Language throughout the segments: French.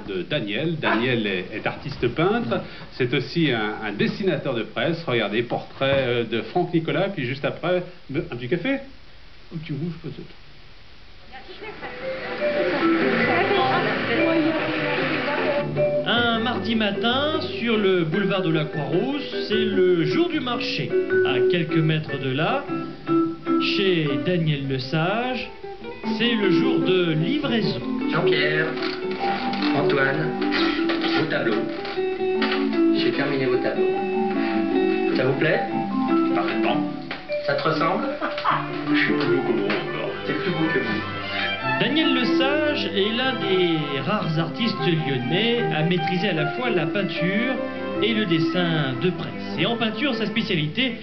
de Daniel. Daniel est artiste peintre, c'est aussi un dessinateur de presse. Regardez, portrait de Franck Nicolas, puis juste après, un petit café? Un petit rouge peut-être. Un mardi matin, sur le boulevard de la Croix-Rousse, c'est le jour du marché. À quelques mètres de là, chez Daniel Lesage, c'est le jour de livraison. Jean-Pierre, Antoine, vos tableaux. J'ai terminé vos tableaux. Ça vous plaît? Parfaitement. Ça te ressemble? Je suis plus beau que vous encore. C'est plus beau que vous. Daniel Lesage est l'un des rares artistes lyonnais à maîtriser à la fois la peinture et le dessin de presse. Et en peinture, sa spécialité,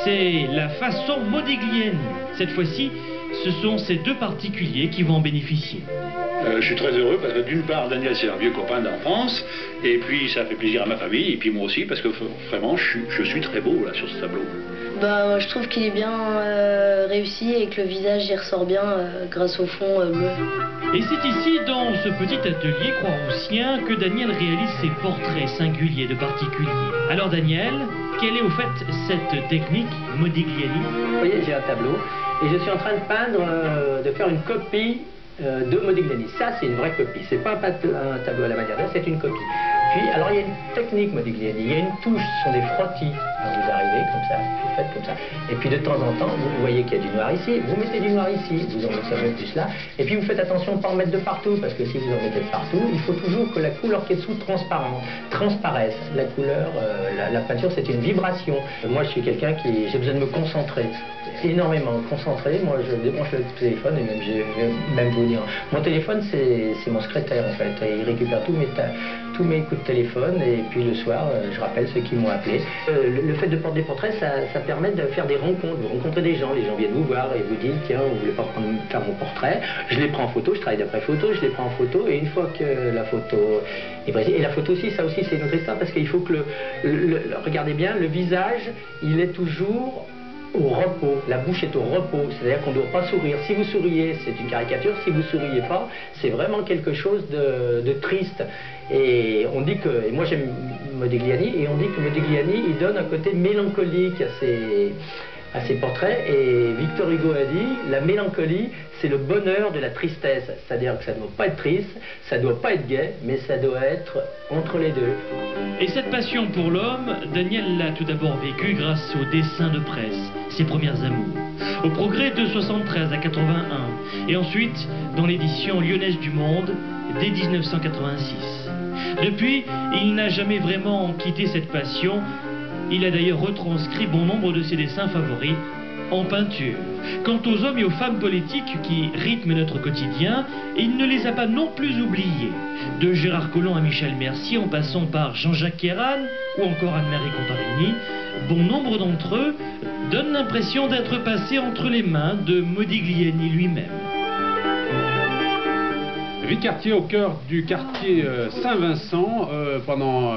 c'est la façon Modigliani. Cette fois-ci, ce sont ces deux particuliers qui vont en bénéficier. Je suis très heureux parce que d'une part, Daniel, c'est un vieux copain d'enfance, et puis ça fait plaisir à ma famille, et puis moi aussi, parce que vraiment, je suis très beau là sur ce tableau. Bah, je trouve qu'il est bien réussi et que le visage y ressort bien grâce au fond bleu. Et c'est ici, dans ce petit atelier croix-roussien, que Daniel réalise ses portraits singuliers de particuliers. Alors Daniel, quelle est au fait cette technique Modigliani? Vous voyez, j'ai un tableau et je suis en train de peindre, de faire une copie de Modigliani. Ça, c'est une vraie copie. C'est pas un tableau à la manière d'elle, c'est une copie. Puis, alors, il y a une technique Modigliani. Il y a une touche, ce sont des frottis. Alors, vous arrivez comme ça, vous faites comme ça. Et puis, de temps en temps, vous voyez qu'il y a du noir ici. Vous mettez du noir ici, vous en mettez un peu plus là. Et puis, vous faites attention de ne pas en mettre de partout, parce que si vous en mettez de partout, il faut toujours que la couleur qui est dessous transparaisse. La couleur, la peinture, c'est une vibration. Moi, je suis quelqu'un qui, j'ai besoin de me concentrer. Énormément concentré. Moi, je débranche le téléphone et même vous dire, mon téléphone, c'est mon secrétaire en fait. Et il récupère tous mes coups de téléphone et puis le soir, je rappelle ceux qui m'ont appelé. Le fait de porter des portraits, ça permet de faire des rencontres. Vous rencontrez des gens, les gens viennent vous voir et vous disent, tiens, vous voulez pas faire mon portrait? Je les prends en photo, je travaille d'après photo, je les prends en photo et une fois que la photo est précise, et la photo aussi, ça aussi c'est une autre histoire parce qu'il faut que regardez bien, le visage, il est toujours au repos, la bouche est au repos, c'est-à-dire qu'on ne doit pas sourire. Si vous souriez, c'est une caricature, si vous souriez pas, c'est vraiment quelque chose de triste. Et on dit que, et moi j'aime Modigliani, et on dit que Modigliani, il donne un côté mélancolique à ses portraits, et Victor Hugo a dit, la mélancolie, c'est le bonheur de la tristesse. C'est-à-dire que ça ne doit pas être triste, ça ne doit pas être gai, mais ça doit être entre les deux. Et cette passion pour l'homme, Daniel l'a tout d'abord vécue grâce au dessin de presse, ses premières amours. Au Progrès de 73 à 81, et ensuite dans l'édition lyonnaise du Monde dès 1986. Depuis, il n'a jamais vraiment quitté cette passion. Il a d'ailleurs retranscrit bon nombre de ses dessins favoris en peinture. Quant aux hommes et aux femmes politiques qui rythment notre quotidien, il ne les a pas non plus oubliés. De Gérard Collomb à Michel Mercier, en passant par Jean-Jacques Kéran ou encore Anne-Marie Comparini, bon nombre d'entre eux donnent l'impression d'être passés entre les mains de Modigliani lui-même. Vic-Cartier au cœur du quartier Saint-Vincent pendant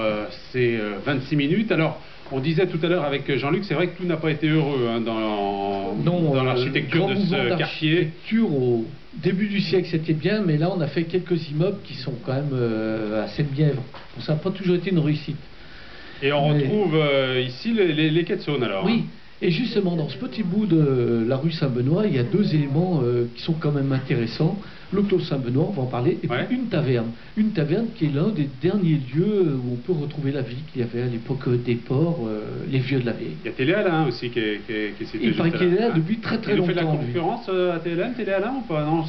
ces 26 minutes. Alors, on disait tout à l'heure avec Jean-Luc, c'est vrai que tout n'a pas été heureux hein, dans l'architecture de ce quartier. Au début du siècle, c'était bien, mais là, on a fait quelques immeubles qui sont quand même assez bien. Ça n'a pas toujours été une réussite. Et on retrouve ici les quais de Saône, alors. Oui, et justement, dans ce petit bout de la rue Saint-Benoît, il y a deux éléments qui sont quand même intéressants. L'Hôtel Saint-Benoît, on va en parler, et puis une taverne. Une taverne qui est l'un des derniers lieux où on peut retrouver la vie qu'il y avait à l'époque des ports, les vieux de la vieille. Il y a Télé Alain aussi qui s'était. Il paraît qu'il est là depuis très longtemps. Il fait de la concurrence à Télé Alain ou pas? Non,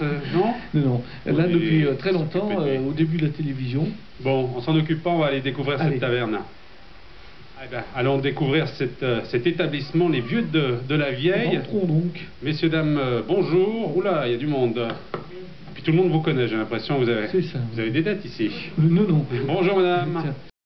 non. Là depuis très longtemps, au début de la télévision. Bon, on s'en occupe pas, on va aller découvrir cette taverne. Eh ben, allons découvrir cet établissement, les vieux de la vieille. Entrons donc. Messieurs, dames, bonjour. Oula, il y a du monde. Puis tout le monde vous connaît, j'ai l'impression. Vous avez des dettes ici. Non. Bonjour madame.